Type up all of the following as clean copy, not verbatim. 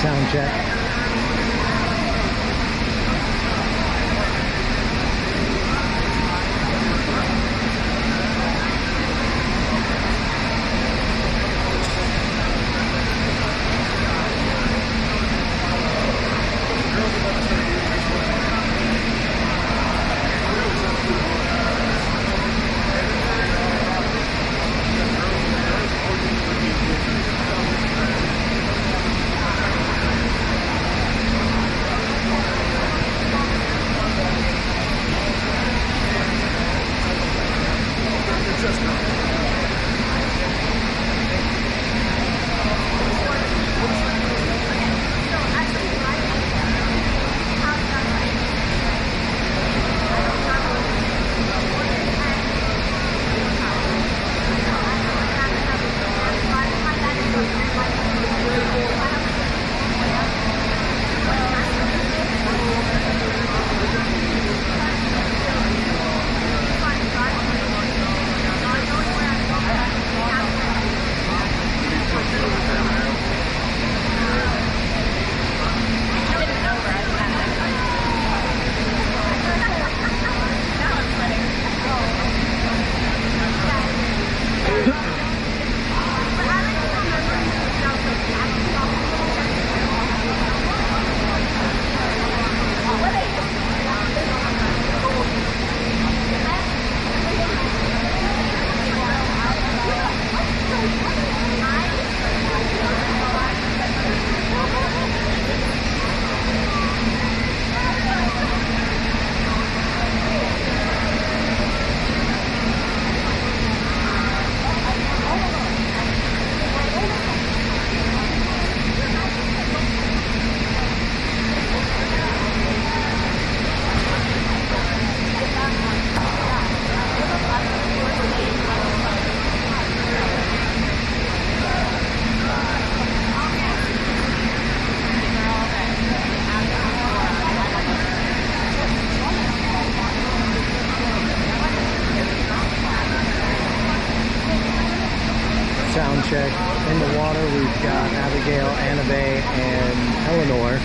Sound check. Sound check. In the water, we've got Abigail, Annabelle, and Eleanor.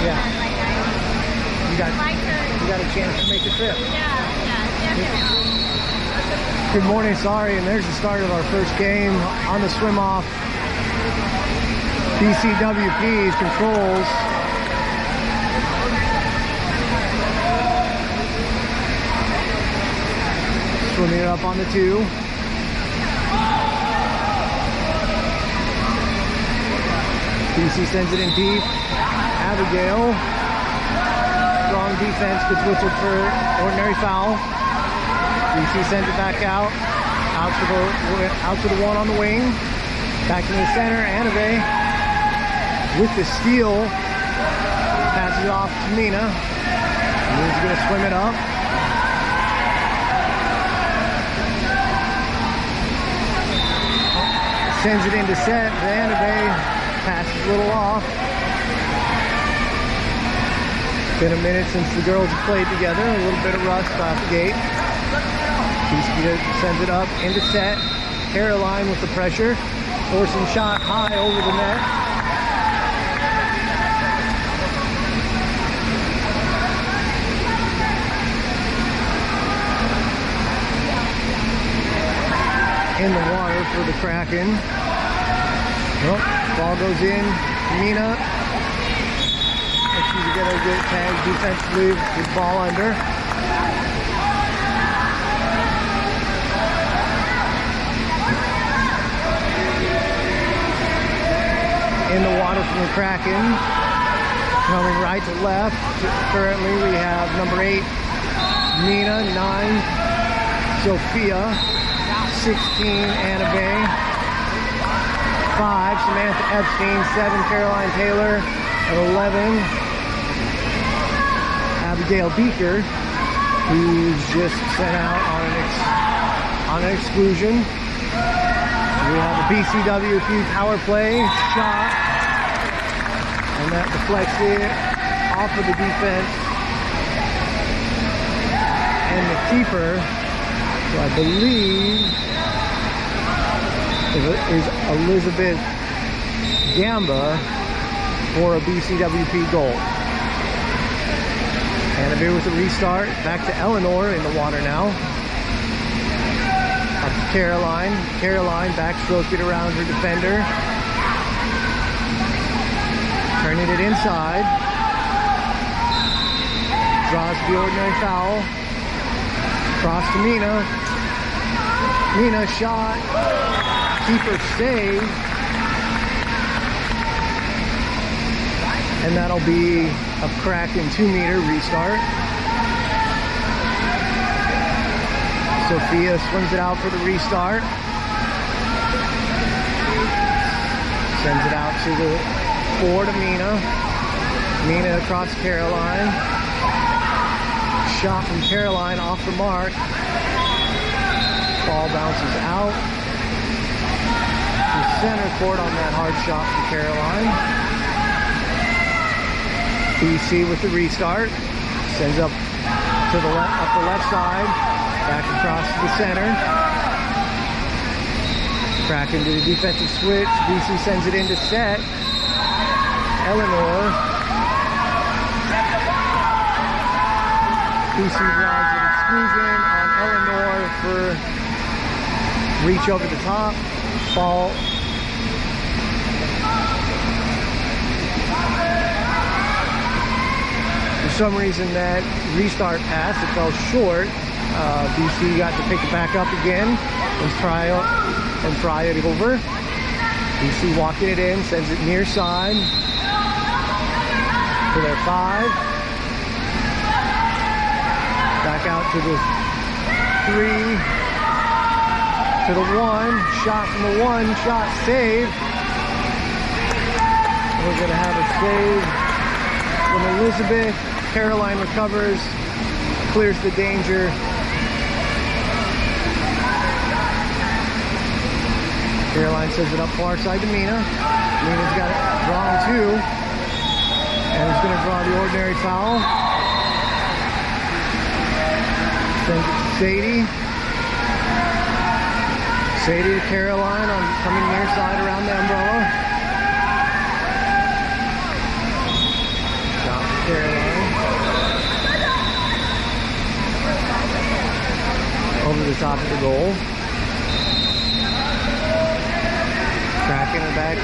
Yeah. like You got a chance to make a trip. definitely. Good morning, sorry, and there's the start of our first game on the swim off. BCWP's controls. Swimming it up on the 2. BC sends it in deep. Abigail. Strong defense, gets whistled for ordinary foul. BC sends it back out. Out to the 1 on the wing. Back to the center. Annabelle with the steal. Passes it off to Mina. Mina's going to swim it up. Sends it into set. Annabelle passes a little off. It's been a minute since the girls have played together. A little bit of rust off the gate. BC sends it up into set. Caroline with the pressure. Forcing shot high over the net. In the water for the Kraken. Well, ball goes in. Mina. She's going to get tagged defensively with ball under. In the water from the Kraken. Coming right to left. Currently we have number 8, Mina, 9, Sophia, 16, Annabelle, 5, Samantha Epstein, 7, Caroline Taylor, and 11, Abigail Beaker, who's just sent out on an exclusion. We have the BCWP power play shot, and that deflects it off of the defense. And the keeper, who I believe is Elizabeth Gamba, for a BCWP goal. Annabelle with a restart. Back to Eleanor in the water now. Up to Caroline. Caroline backstroked it around her defender. Turning it inside. Draws the ordinary foul. Cross to Mina. Mina shot. Keeper save. And that'll be a Kraken 2-meter restart. Sophia swims it out for the restart. Sends it out to the 4 to Mina. Mina across Caroline. Shot from Caroline off the mark. Ball bounces out to center court on that hard shot from Caroline. BC with the restart. Sends up to the left side. Back across to the center. Kraken to the defensive switch. BC sends it into set. Eleanor. BC draws an exclusion on Eleanor for reach over the top. Ball. For some reason that restart pass, it fell short. BC got to pick it back up again and try it over. BC walking it in, sends it near side to their 5. Back out to the 3, to the 1. Shot from the 1, shot save. We're going to have a save from Elizabeth. Caroline recovers, clears the danger. Caroline sends it up far side to Mina. Mina's got it drawn 2. And is going to draw the ordinary foul. Sends it to Sadie. Sadie to Caroline on coming near side around the umbrella. Shot over the top of the goal. Kraken it back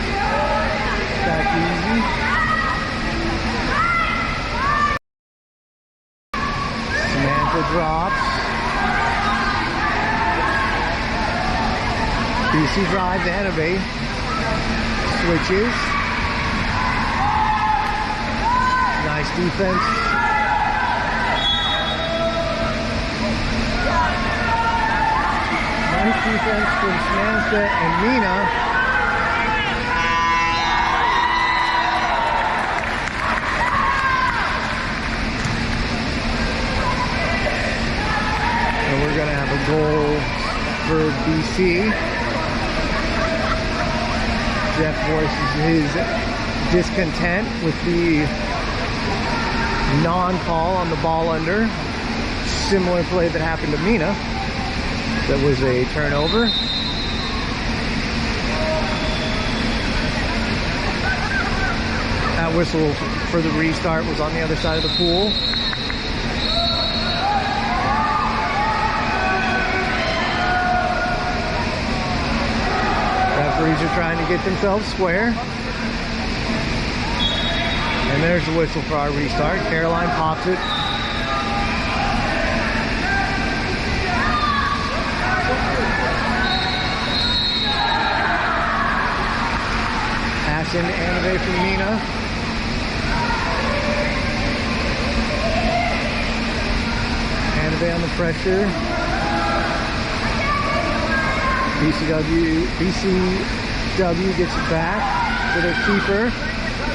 easy. Samantha drops. BC drives ahead of A. Switches. Nice defense. Nice defense from Samantha and Mina. And we're going to have a goal for BC. Jeff voices his discontent with the non-call on the ball under. Similar play that happened to Mina. That was a turnover. That whistle for the restart was on the other side of the pool. Referees are trying to get themselves square. And there's the whistle for our restart. Caroline pops it. Pass into Annabelle from Mina. Annabelle under pressure. BCW gets it back to their keeper.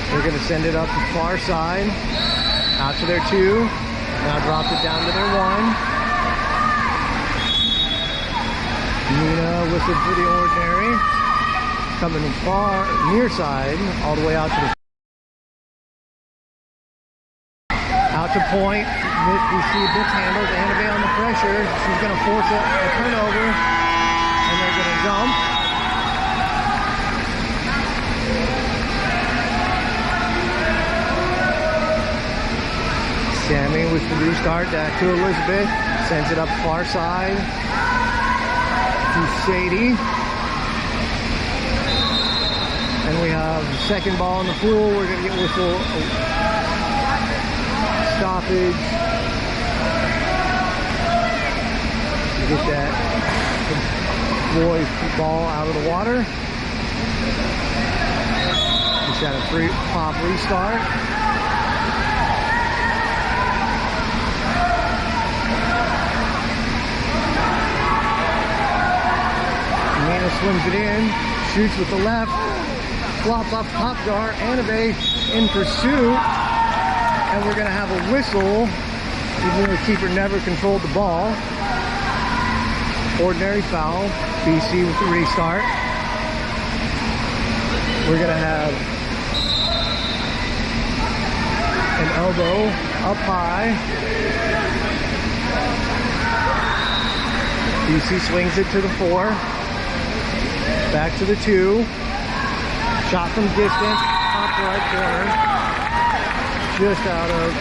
They're going to send it up the far side. Out to their 2. Now drops it down to their 1. Mina whistled for the ordinary. Coming far near side, all the way out to the out to point. We see Bits handles. Annabelle on the pressure. She's going to force a turnover. And they're going to jump. Sammy with the restart back to Elizabeth. Sends it up far side to Sadie. And we have the second ball in the pool. We're going to get whistle stoppage. Get that boys ball out of the water. Just got a free pop restart. Mina swims it in, shoots with the left, flops off top jar. Annabelle in pursuit, and we're going to have a whistle, even though the keeper never controlled the ball. Ordinary foul. BC with the restart. We're going to have an elbow up high. BC swings it to the 4. Back to the 2. Shot from distance. Top right corner. Just out of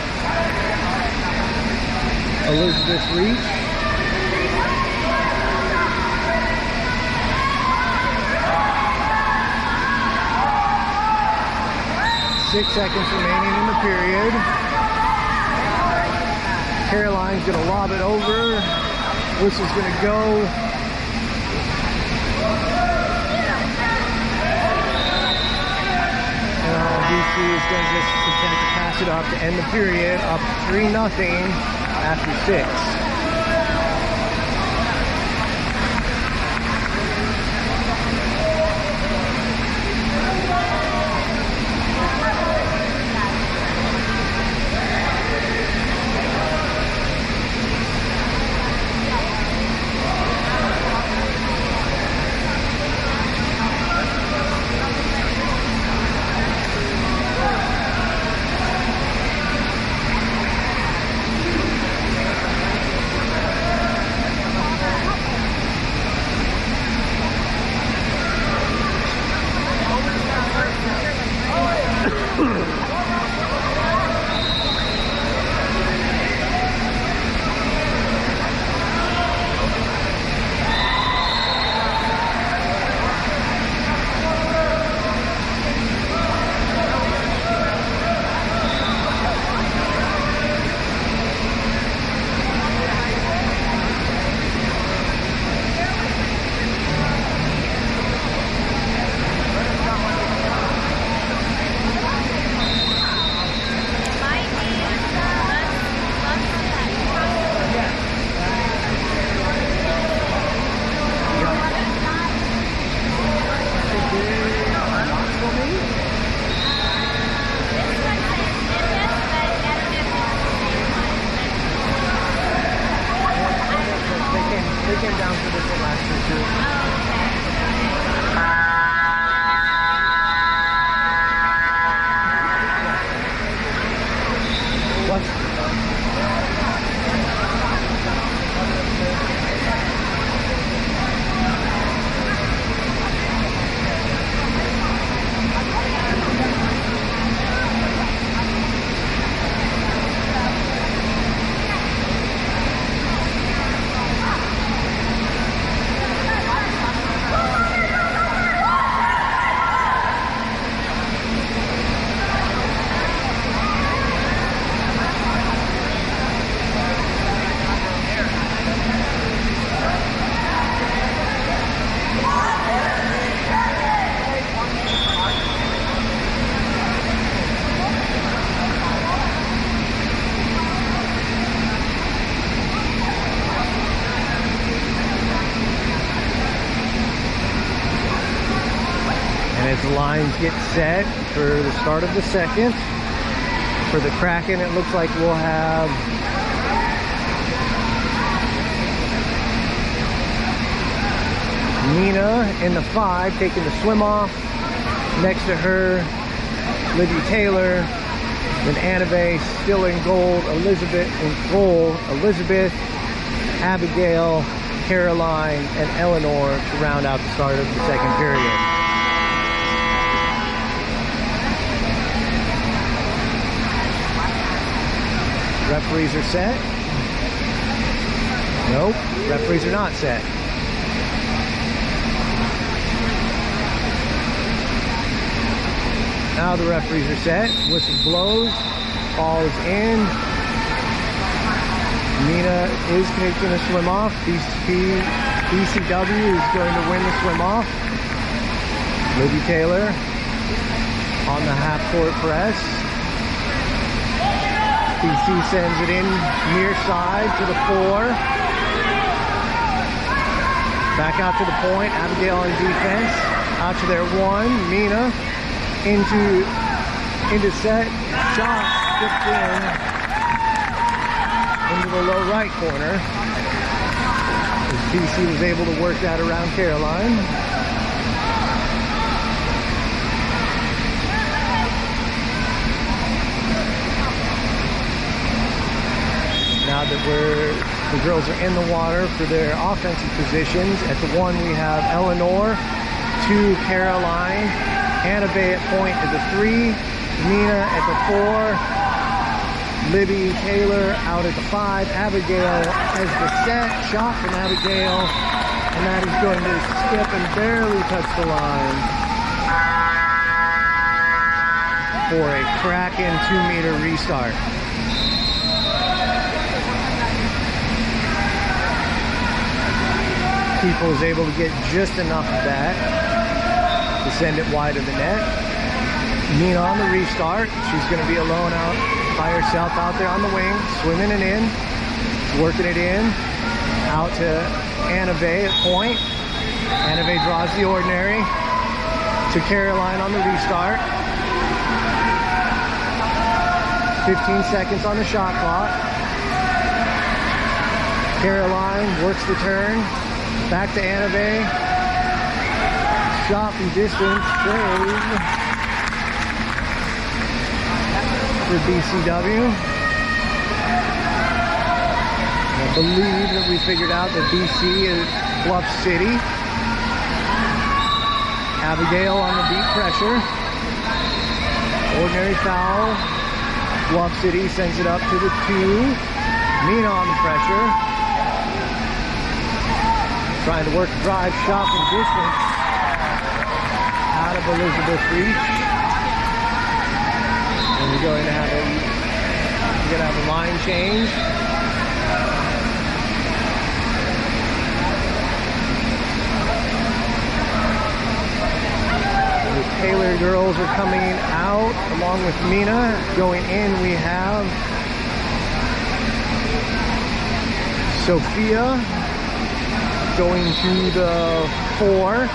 Elizabeth's reach. 6 seconds remaining in the period. Caroline's going to lob it over. Whistle's going to go. BC is going to just attempt to pass it up to end the period, up 3-0 after 6. racer too. What? As the lines get set for the start of the second, for the Kraken, it looks like we'll have Nina in the 5 taking the swim off. Next to her, Libby Taylor. Then Annabelle still in gold. Elizabeth in gold. Elizabeth, Abigail, Caroline, and Eleanor to round out the start of the second period. Referees are set. Nope, referees are not set. Now the referees are set. Whistle blows. Ball is in. Nina is taking a swim off. BCW is going to win the swim off. Libby Taylor on the half-court press. BC sends it in near side to the 4. Back out to the point. Abigail on defense. Out to their 1. Mina into set. Shot skipped in into the low right corner. BC was able to work that around Caroline. Now that the girls are in the water for their offensive positions. At the 1 we have Eleanor, 2 Caroline, Annabelle at point at the 3, Nina at the 4, Libby Taylor out at the 5, Abigail as the set, shot from Abigail, and that is going to skip and barely touch the line for a Kraken 2-meter restart. People is able to get just enough of that to send it wide of the net. Nina on the restart. She's going to be alone out by herself out there on the wing, swimming it in, working it in, out to Annabelle at point. Annabelle draws the ordinary to Caroline on the restart. 15 seconds on the shot clock. Caroline works the turn. Back to Annabelle. Shot from distance. Save for BCW. I believe that we figured out that BC is Bluff City. Abigail on the deep pressure. Ordinary foul. Bluff City sends it up to the 2. Nina on the pressure. Trying to work a drive shot from distance. Out of Elizabeth's reach. And we're going to have a line change. The Taylor girls are coming out along with Mina. Going in we have Sophia going to the 4.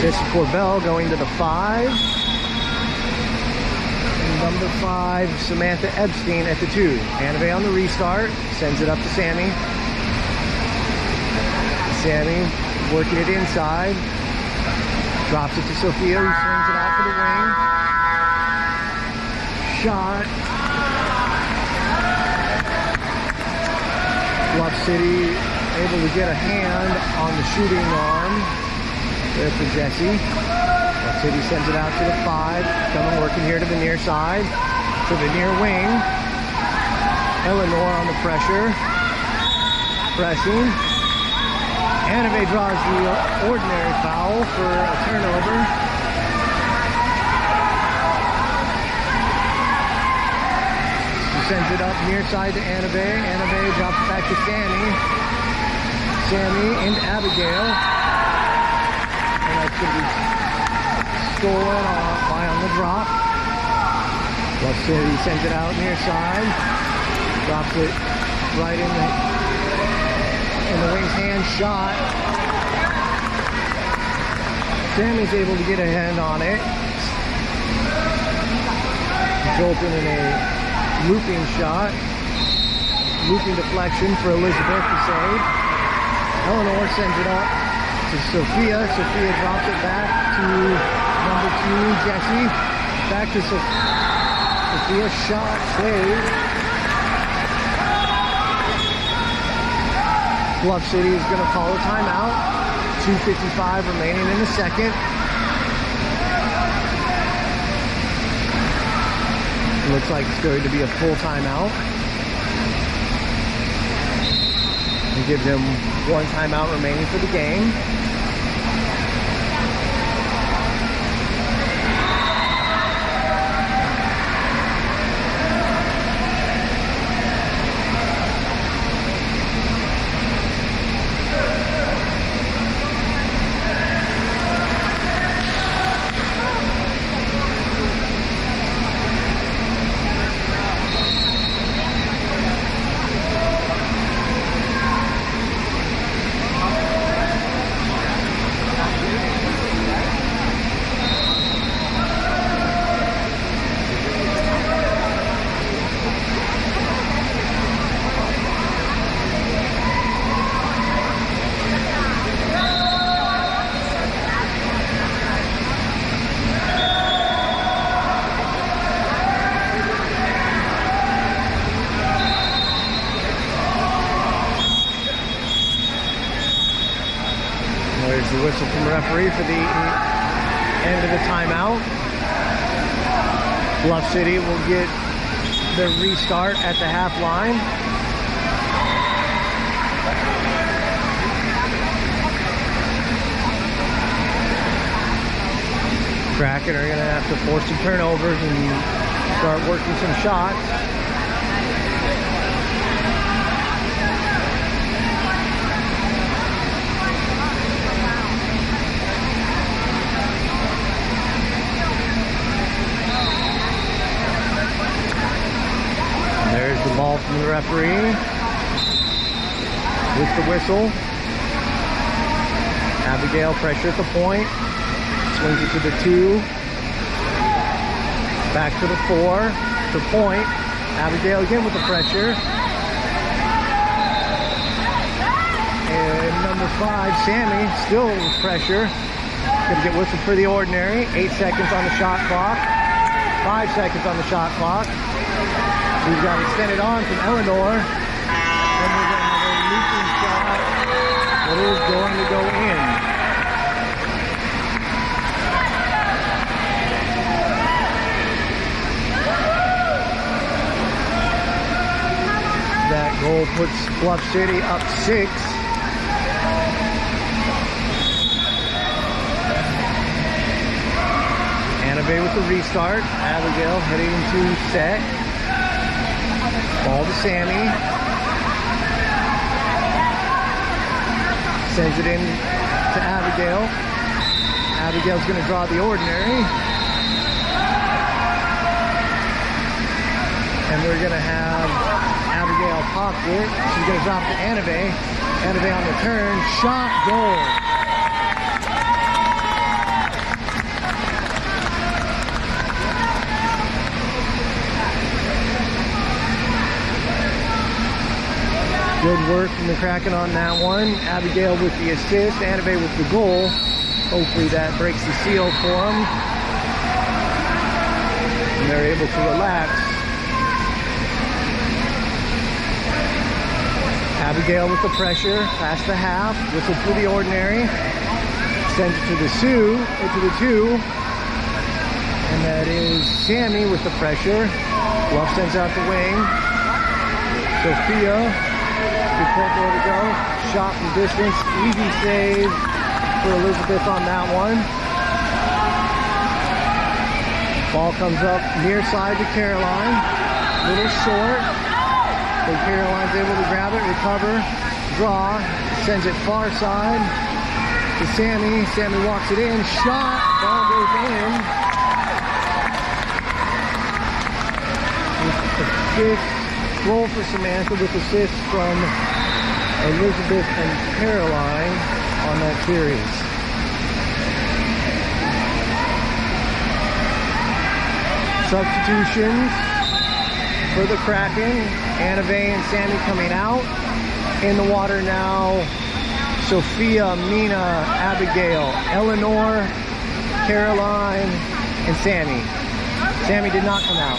Jessica Corbell going to the 5. And number 5, Samantha Epstein at the 2. Annabelle on the restart. Sends it up to Sammy. Sammy working it inside. Drops it to Sophia, who swings it out for the wing. Shot. Bluff City able to get a hand on the shooting arm there for Jesse. Bluff City sends it out to the 5. Coming working here to the near side. To the near wing. Eleanor on the pressure. Pressing. Anime draws the ordinary foul for a turnover. She sends it up near side to Anime. Anime drops it back to Sammy. Sammy into Abigail. And that's going to be stolen on the drop. Bluff City sends it out near side. Drops it right in the wing's hand. Shot. Sammy's able to get a hand on it. Resulting in a looping shot. Looping deflection for Elizabeth to save. Eleanor sends it up to Sophia. Sophia drops it back to number 2, Jesse. Back to Sophia. Shot saved. Bluff City is going to call a timeout. 2:55 remaining in the second. It looks like it's going to be a full timeout. And give them 1 timeout remaining for the game. There's the whistle from the referee for the end of the timeout. Bluff City will get the restart at the half line. Kraken are going to have to force some turnovers and start working some shots. There's the ball from the referee with the whistle. Abigail pressure at the point. Swings it to the 2. Back to the 4. To point. Abigail again with the pressure. And number 5, Sammy, still with pressure. Gonna get whistled for the ordinary. 8 seconds on the shot clock. 5 seconds on the shot clock. We've got extended on from Eleanor. And we're going to have a leaping shot that is going to go in. That goal puts Bluff City up 6. Annabelle with the restart. Abigail heading to set. Ball to Sammy. Sends it in to Abigail. Abigail's going to draw the ordinary. And we're going to have Abigail pocket. She's going to drop to Annabelle. Annabelle on the turn. Shot, goal. Good work from the Kraken on that one. Abigail with the assist, Annabelle with the goal. Hopefully that breaks the seal for them. And they're able to relax. Abigail with the pressure, past the half, whistle through the ordinary. Sends it to the Sioux, into the 2. And that is Sammy with the pressure. Bluff sends out the wing. Sophia, good point there to go. Shot from distance, easy save for Elizabeth on that one. Ball comes up near side to Caroline. Little short. So Caroline's able to grab it, recover, draw, sends it far side to Sammy. Sammy walks it in, shot, ball goes in. Assist, goal for Samantha with assists from Elizabeth and Caroline on that series. Substitutions for the Kraken. Annabelle and Sammy coming out. In the water now, Sophia, Mina, Abigail, Eleanor, Caroline, and Sammy. Sammy did not come out.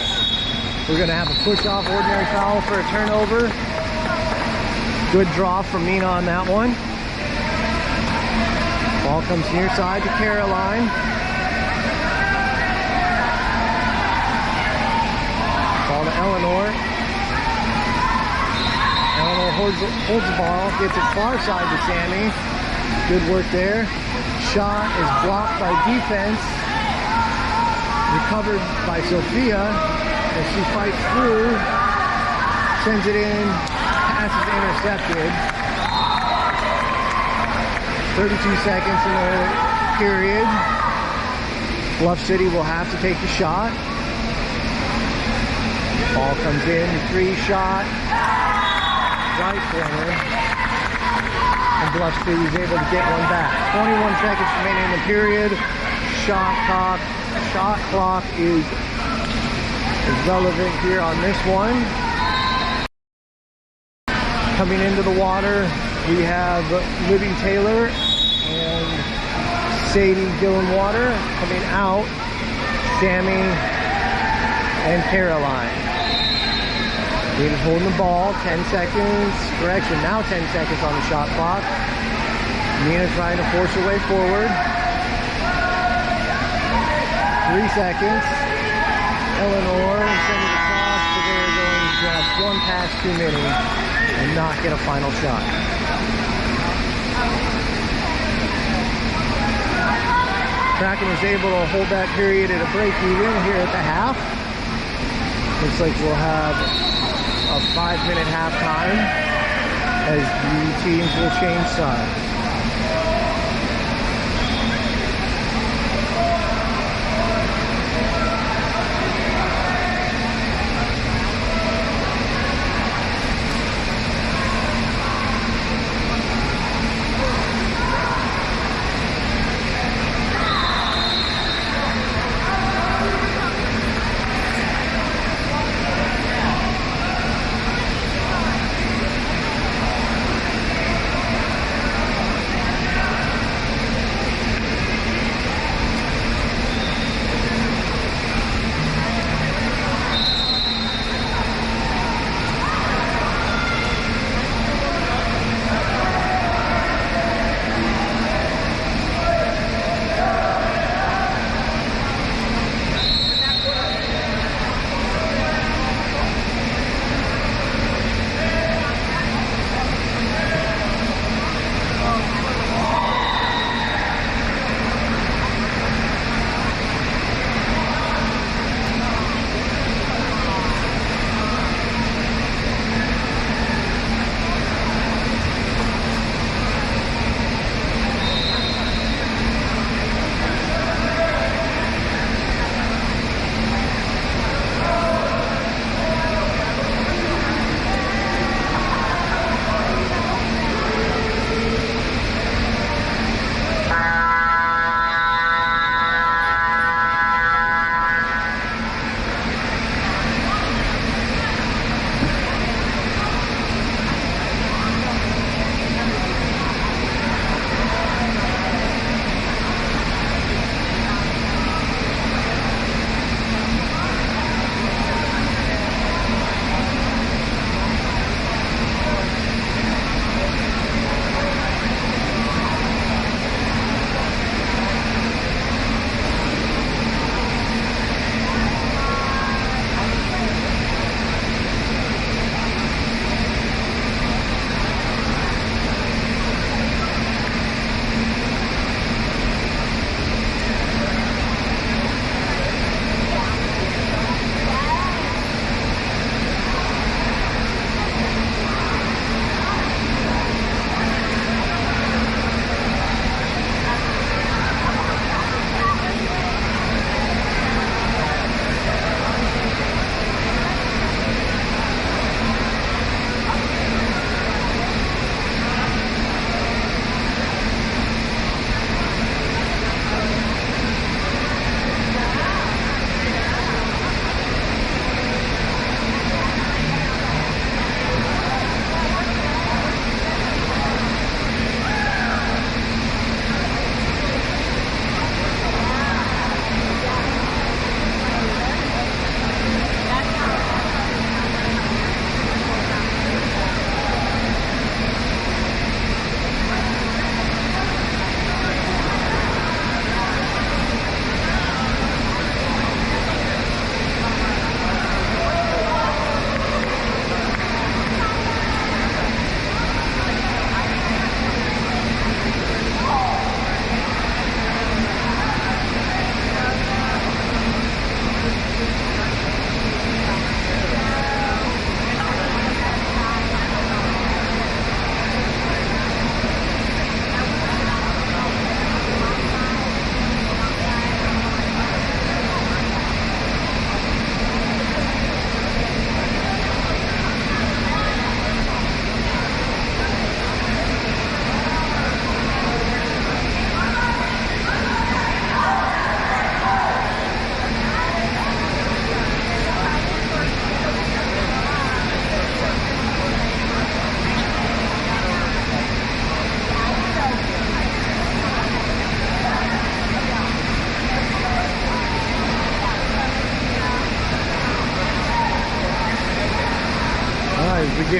We're going to have a push-off ordinary foul for a turnover. Good draw from Mina on that one. Ball comes near side to Caroline. Ball to Eleanor. Eleanor holds the ball, gets it far side to Sammy. Good work there. Shot is blocked by defense. Recovered by Sophia. As she fights through, sends it in, pass is intercepted. 32 seconds in the period. Bluff City will have to take the shot. Ball comes in, 3 shot, right corner. And Bluff City is able to get one back. 21 seconds remaining in the period. Shot clock is relevant here on this one. Coming into the water, we have Libby Taylor and Sadie Gillenwater. Coming out, Sammy and Caroline. David holding the ball, 10 seconds. Correction, now 10 seconds on the shot clock. Nina trying to force her way forward. 3 seconds. Eleanor sending it across, but they're going just one pass too many and not get a final shot. Kraken was able to hold that period at a break even here at the half. Looks like we'll have a 5-minute halftime as the teams will change sides.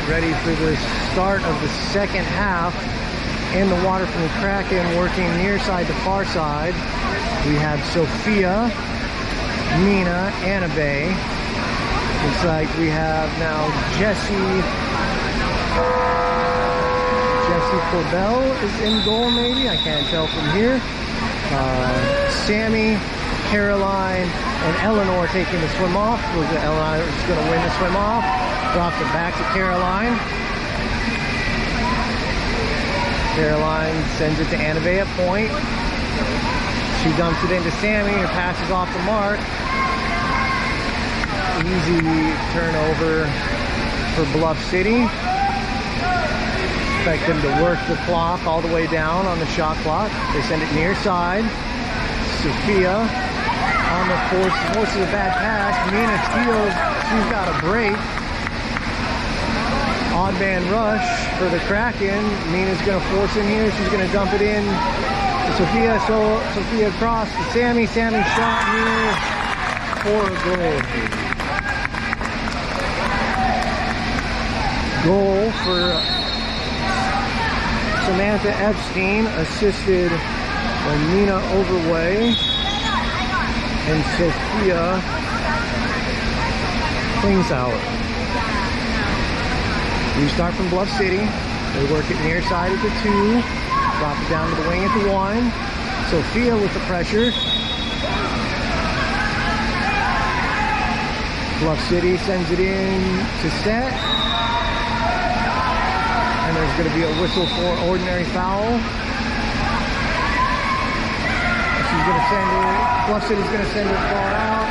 ready for the start of the second half in the water from the Kraken, working near side to far side. We have Sophia, Mina, Anabe. Looks like we have now Jessie Corbell is in goal, maybe. I can't tell from here. Sammy, Caroline, and Eleanor taking the swim off. Eleanor is going to win the swim off. Drops it back to Caroline. Caroline sends it to Anabe at point. She dumps it into Sammy. Her pass is off the mark. Easy turnover for Bluff City. Expect them to work the clock all the way down on the shot clock. They send it near side. Sophia on the forces a bad pass. Mina steals. She's got a break. Odd man rush for the Kraken. Mina's going to force in here. She's going to dump it in to Sophia. So Sophia across to Sammy. Sammy shot here for a goal. Goal for Samantha Epstein, assisted by Nina Overway and Sophia Klingsauer. We start from Bluff City. They work it near side at the 2. Drop it down to the wing at the 1. Sophia with the pressure. Bluff City sends it in to set. And there's going to be a whistle for ordinary foul. She's going to send it. Bluff City's going to send it far out.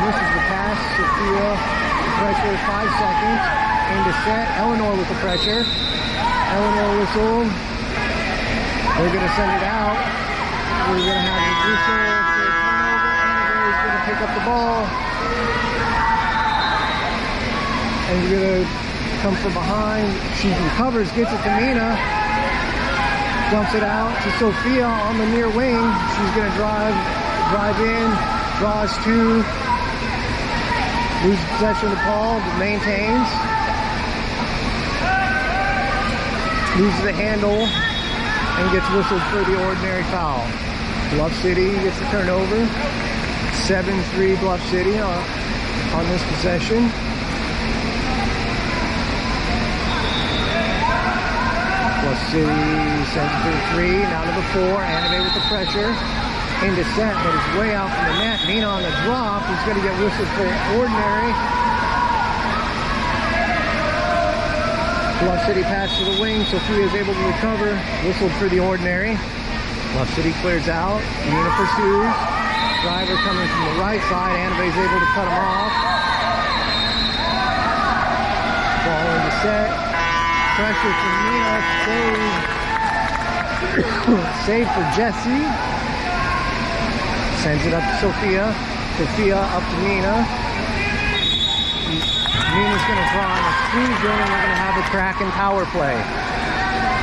Misses the pass. Sophia, the pressure, 5 seconds. Into set. Eleanor with the pressure. Eleanor whistle. They're going to send it out. We're going to have a whistle for a turnover. Anabe is going to pick up the ball. And we're going to come from behind. She recovers, gets it to Mina. Dumps it out to Sophia on the near wing. She's going to drive in, draws 2. Loses possession of the ball, but maintains. Loses the handle and gets whistled for the ordinary foul. Bluff City gets the turnover. 7-3 Bluff City on this possession. Bluff City sends it to the 3, now to the 4. Anabe with the pressure. Into set, but it's way out from the net. Mina on the drop is going to get whistled for ordinary. Bluff City pass to the wing. Sophia is able to recover. Whistled for the ordinary. Bluff City clears out. Mina pursues. Driver coming from the right side. Anabe is able to cut him off. Ball into set. Pressure from Mina. Save for Jessie. Sends it up to Sophia. Sophia up to Mina. Mina's going to draw on a squeeze in, and we're going to have a Kraken power play.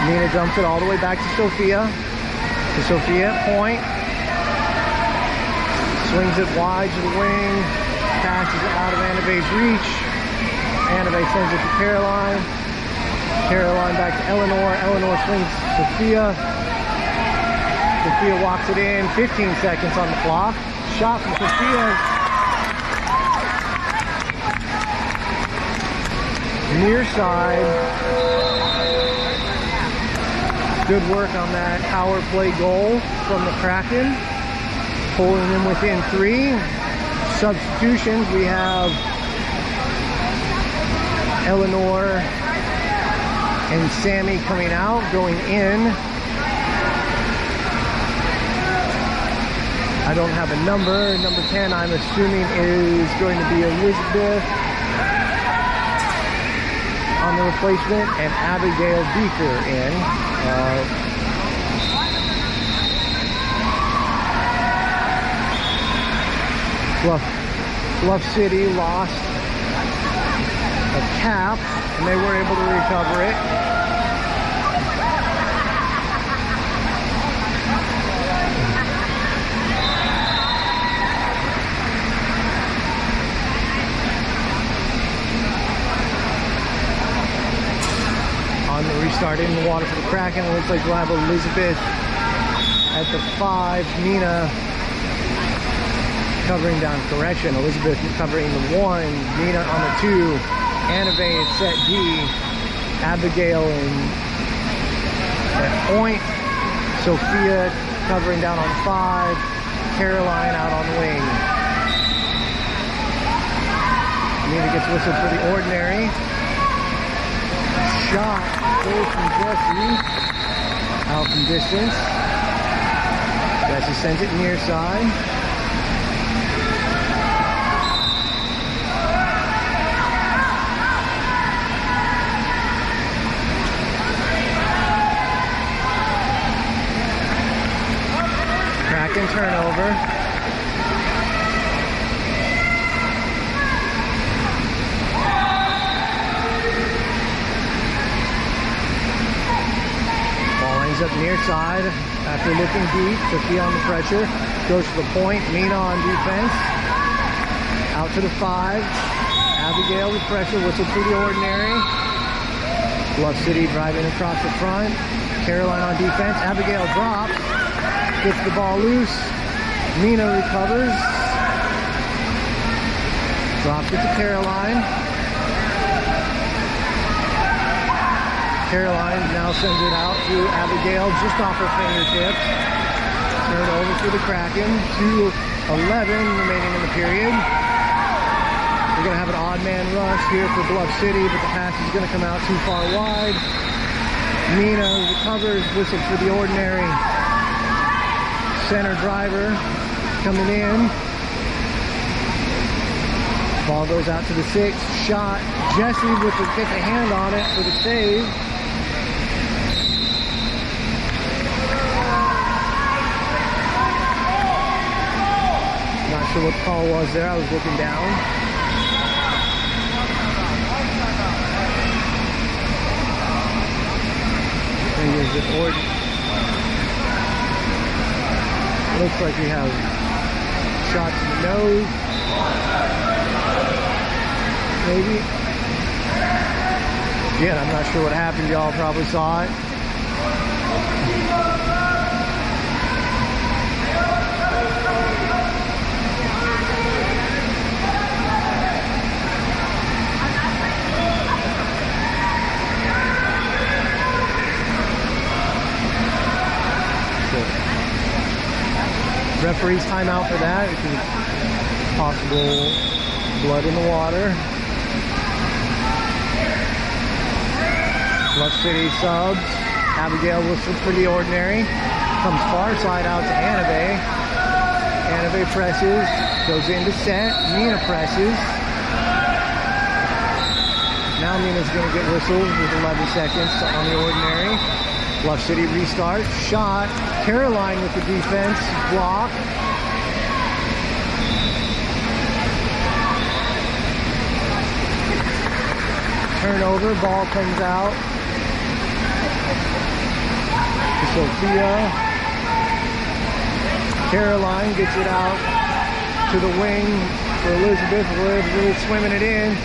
Mina dumps it all the way back to Sophia. To Sophia at point. Swings it wide to the wing. Passes it out of Anabe's reach. Anabe sends it to Caroline. Caroline back to Eleanor. Eleanor swings to Sophia. Sophia walks it in. 15 seconds on the clock. Shot from Sophia. Near side. Good work on that power play goal from the Kraken. Pulling them within 3. Substitutions. We have Eleanor and Sammy coming out, going in. I don't have a number. Number 10, I'm assuming, is going to be Elizabeth on the replacement, and Abigail Beaker in. Bluff City lost a cap, and they were able to recover it. Kraken, it looks like we'll have Elizabeth at the 5, Nina covering down, correction, Elizabeth covering the 1, Nina on the 2, Annabelle at set D, Abigail at point, Sophia covering down on 5, Caroline out on wing. Nina gets whistled for the ordinary. Shot goes from Jesse out from distance. Jesse sends it near side. Kraken turnover. Up near side after looking deep. Sophia on the pressure, goes to the point. Nina on defense, out to the 5. Abigail with pressure, whistle for the ordinary. Bluff City driving across the front. Caroline on defense. Abigail drops, gets the ball loose. Nina recovers, drops it to Caroline. Caroline now sends it out to Abigail just off her fingertips. Turn over for the Kraken. 2:11 remaining in the period. We're going to have an odd man rush here for Bluff City, but the pass is going to come out too far wide. Nina recovers, whistle for the ordinary. Center driver coming in. Ball goes out to the 6. Shot. Jesse with the get the hand on it for the save. Not sure what the call was there. I was looking down. Fingers at Orton. Looks like we have shots in the nose. Maybe. Again, I'm not sure what happened. Y'all probably saw it. Referee's timeout for that because possible blood in the water. Bluff City subs. Abigail whistles for the ordinary. Comes far side out to Annabelle. Annabelle presses. Goes into set. Nina presses. Now Nina's going to get whistled with 11 seconds on the ordinary. Bluff City restarts. Shot. Caroline with the defense. Block. Turnover. Ball comes out to Sophia. Caroline gets it out to the wing for Elizabeth. Elizabeth swimming it in.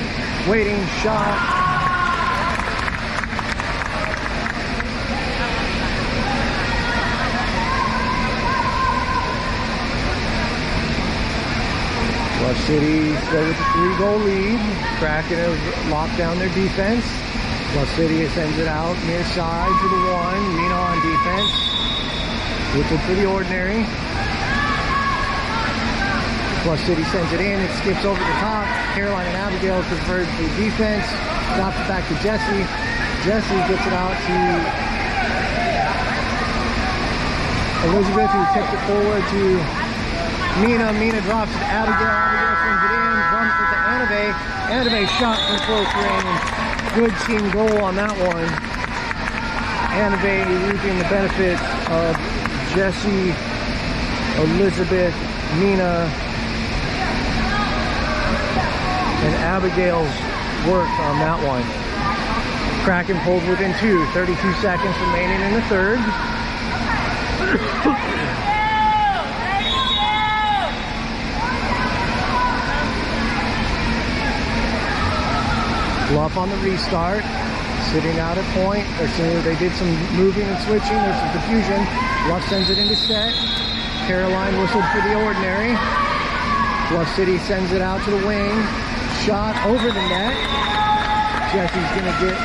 Waiting. Shot. Bluff City still with a 3-goal lead. Kraken have locked down their defense. Bluff City sends it out near side to the 1. Nina on defense. Whistle for the ordinary. Bluff City sends it in. It skips over the top. Caroline and Abigail convert to defense. Drops it back to Jesse. Jesse gets it out to Elizabeth, who tipped it forward to Nina. Nina drops it to Abigail. Abigail sends it in. Bumps it to Annabelle. Annabelle shot from close range. Good team goal on that one. Annabelle reaping the benefits of Jesse, Elizabeth, Nina, and Abigail's work on that one. Kraken pulled within 2. 32 seconds remaining in the third. Bluff on the restart. Sitting out at point. They did some moving and switching. There's some confusion. Bluff sends it into set. Caroline whistled for the ordinary. Bluff City sends it out to the wing. Shot over the net. Jesse's gonna get.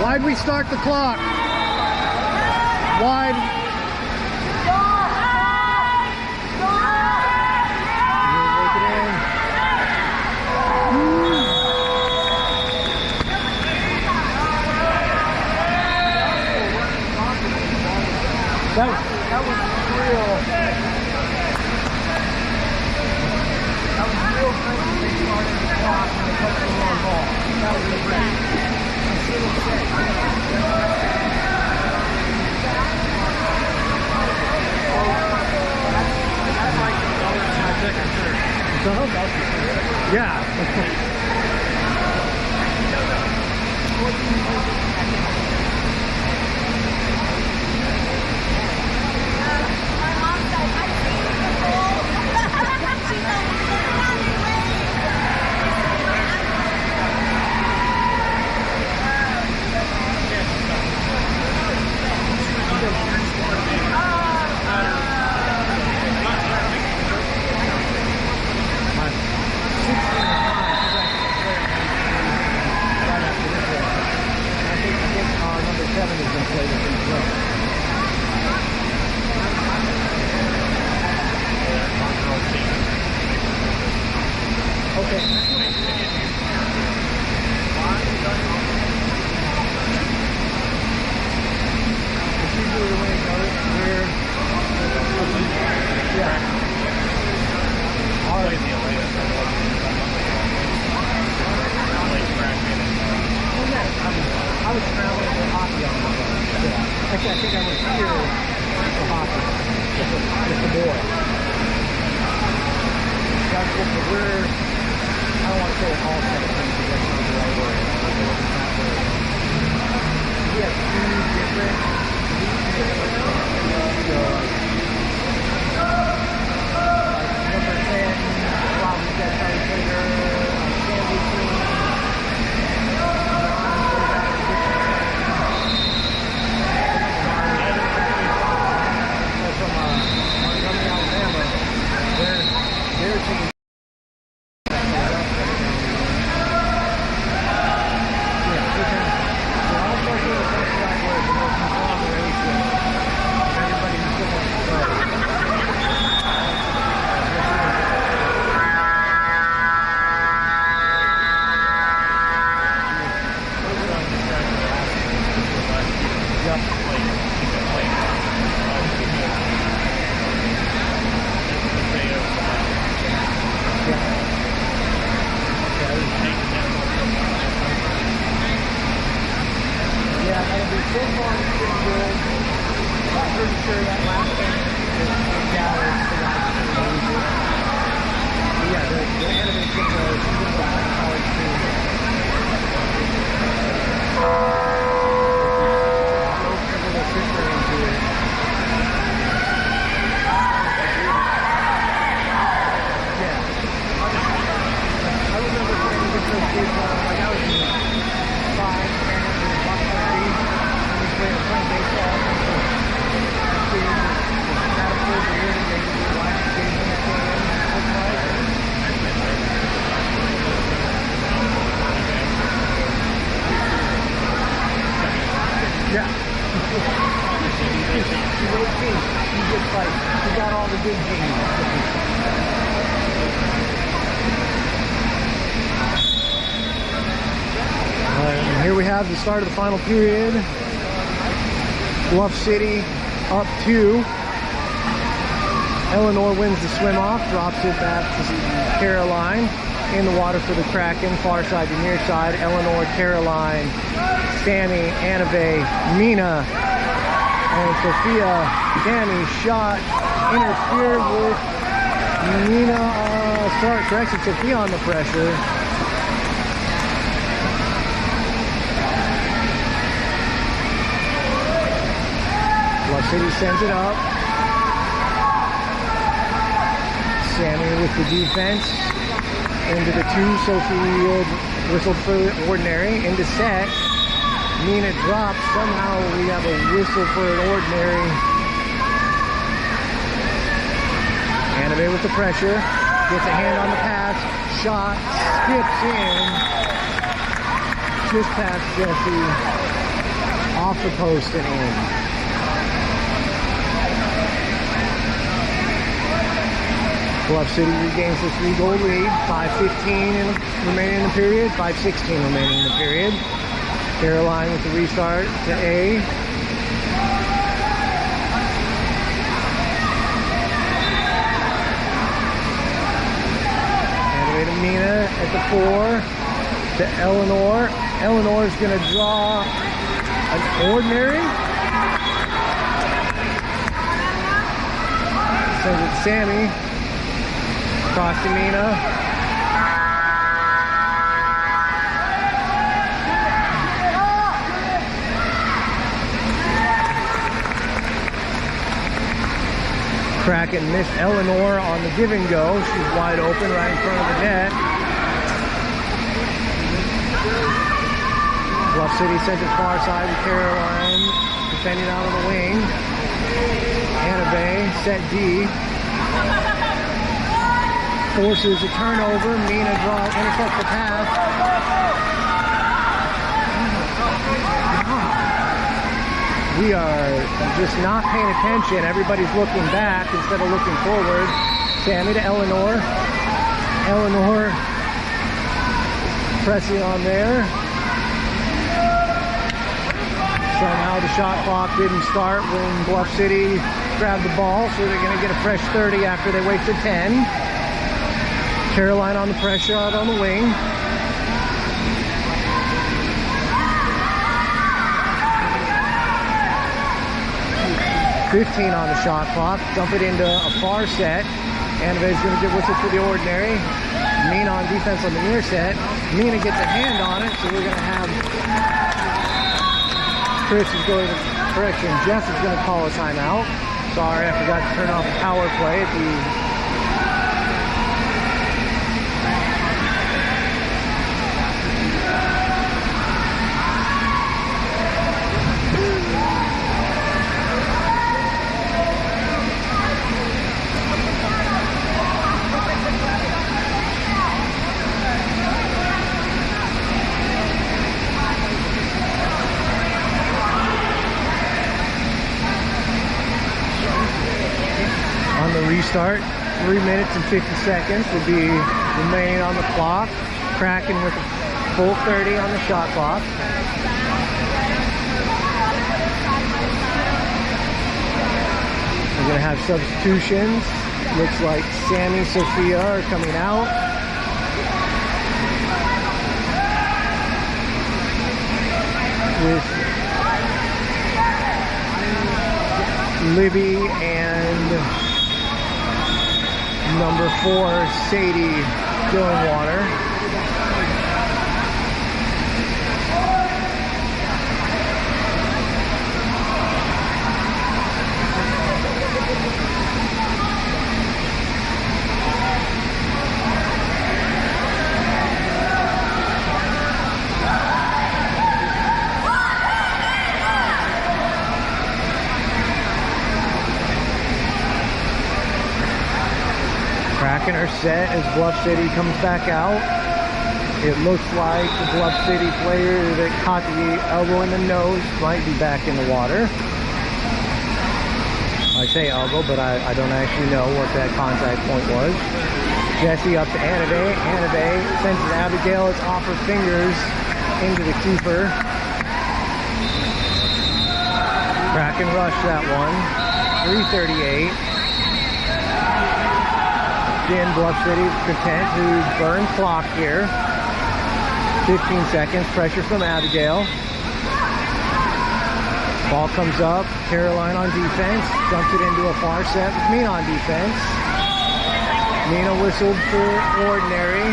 Why'd we start the clock? Wide. That was real. That was real great when they started the clock and they put the long ball. That was great. That's like my second third. Yeah. Actually, I think I was here for hockey, just a boy. That's what we're, I don't want to say it all kind of things because that's not the right word. We have two different number 10, probably that's how we played her on the Sandy team. Here we have the start of the final period. Bluff City up 2. Eleanor wins the swim off, drops it back to Caroline. In the water for the Kraken, far side to near side. Eleanor, Caroline, Sammy, Annabelle, Mina, and Sophia. Sammy shot, interfered with Mina. Correction, Sophia on the pressure. Bluff City sends it up. Sammy with the defense. Into the 2, Sophie whistled for ordinary. Into set. Nina drops. Somehow we have a whistle for an ordinary. Annabelle with the pressure. Gets a hand on the pass. Shot. Skips in. Just past Jesse. Off the post and in. Bluff City regains the 3-goal lead. 5:15 remaining in the period. 5:16 remaining in the period. Caroline with the restart to A. Anyway to Mina at the 4. To Eleanor. Eleanor's going to draw an ordinary. Sends it to Sammy. Cross to Mina. Kraken missed Eleanor on the give and go. She's wide open right in front of the net. Bluff City sent it far side with Caroline defending out on the wing. Annabelle set D. Forces a turnover. Mina draws, intercepts the pass. We are just not paying attention. Everybody's looking back instead of looking forward. Sammy to Eleanor. Eleanor pressing on there. Somehow the shot clock didn't start when Bluff City grabbed the ball, so they're going to get a fresh 30 after they wasted 10. Caroline on the pressure out on the wing. .15 on the shot clock. Dump it into a far set. Annabelle's going to get whistle for the ordinary. Mina on defense on the near set. Mina gets a hand on it, so we're going to have Chris is going to correction. Jeff is going to call a timeout. Sorry, I forgot to turn off the power play at the restart. 3 minutes and 50 seconds will be remaining on the clock. Kraken with a full 30 on the shot clock. We're going to have substitutions. Looks like Sammy, Sophia are coming out. With Libby and number 4, Sadie Dillonwater. Kraken are set as Bluff City comes back out. It looks like the Bluff City player that caught the elbow in the nose might be back in the water. I say elbow, but I don't actually know what that contact point was. Jesse up to Annabelle. Annabelle sends it to Abigail. It's off her fingers into the keeper. Kraken rushed that one. 3:38. Again, Bluff City content to burn clock here. 15 seconds, pressure from Abigail. Ball comes up, Caroline on defense, dumps it into a far set with Mina on defense. Mina whistled for ordinary.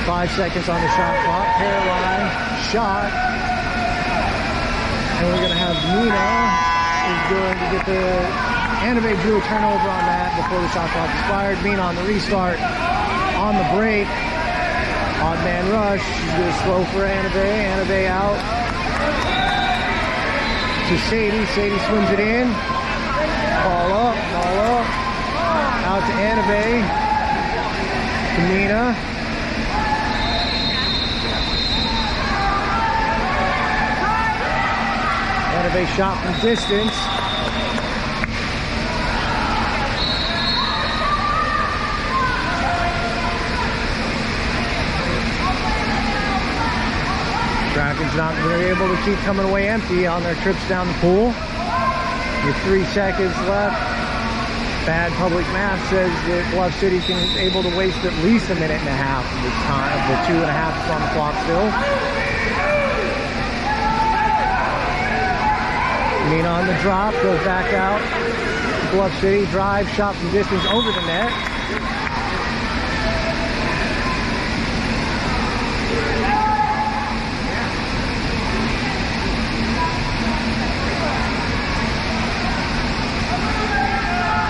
5 seconds on the shot clock. Caroline, shot. And we're going to have Mina is going to get the Anime drew a turnover on that before the shot clock expired. Mina on the restart. On the break. Odd man rush. She's going to slow for Anime. Anime out. To Sadie. Sadie swims it in. Ball up. Ball up. Out to Anime. To Mina. Anime shot from distance. Kraken's not really able to keep coming away empty on their trips down the pool. With 3 seconds left, bad public math says that Bluff City is able to waste at least a minute and a half of this time. The 2.5 is on the clock still. Mina on the drop, goes back out. Bluff City, drive, shot from distance over the net.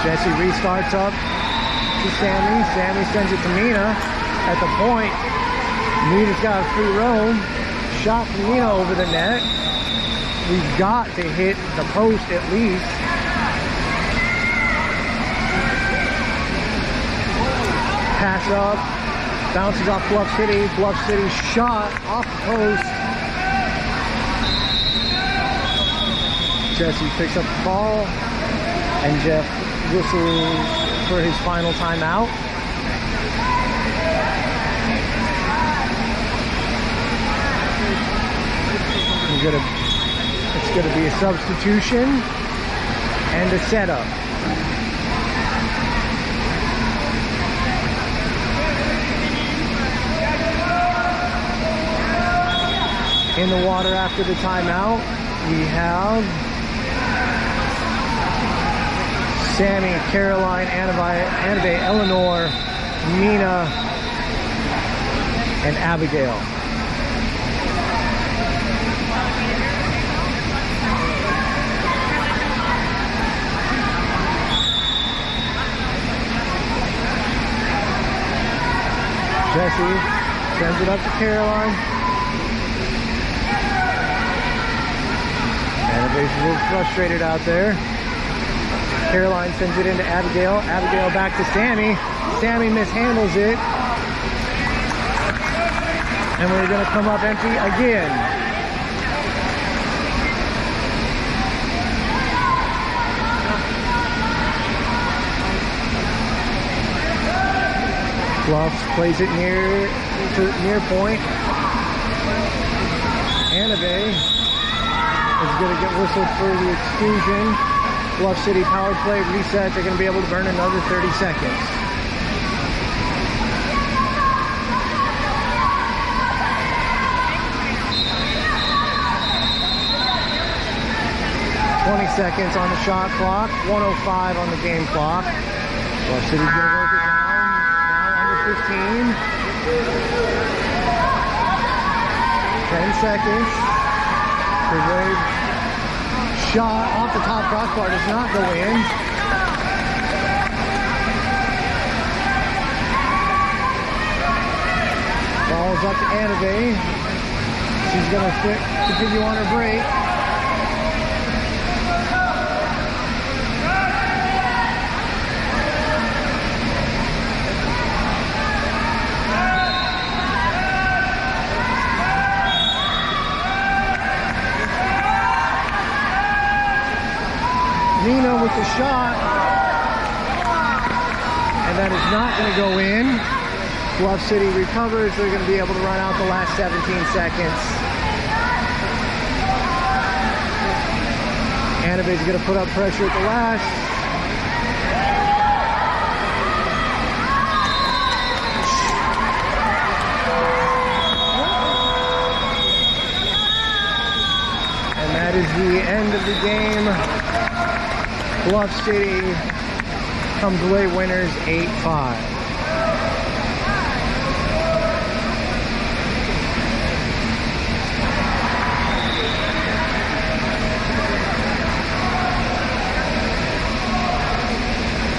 Jesse restarts up to Sammy. Sammy sends it to Mina at the point. Mina's got a free roam. Shot from Mina over the net. We've got to hit the post at least. Pass up. Bounces off Bluff City. Bluff City shot off the post. Jesse picks up the ball. And Jeff whistles for his final timeout. It's going to be a substitution and a setup. In the water after the timeout, we have Sammy, Caroline, Annabelle, Eleanor, Mina, and Abigail. Jesse sends it up to Caroline. Annabelle's a little frustrated out there. Caroline sends it into Abigail. Abigail back to Sammy. Sammy mishandles it. And we're going to come up empty again. Bluffs plays it near point. Annabelle is going to get whistled for the exclusion. Bluff City power play reset. They're going to be able to burn another 30 seconds. Seconds on the shot clock, 1:05 on the game clock. Bluff City's going to work it down. Now under 15. 10 seconds. Brigade shot off the top crossbar does not go in. Ball's up to Annabelle. She's going to continue on her break. Mina with the shot, and that is not going to go in. Bluff City recovers. They're going to be able to run out the last 17 seconds. Annabelle's going to put up pressure at the last. And that is the end of the game. Bluff City comes away winners 8-5.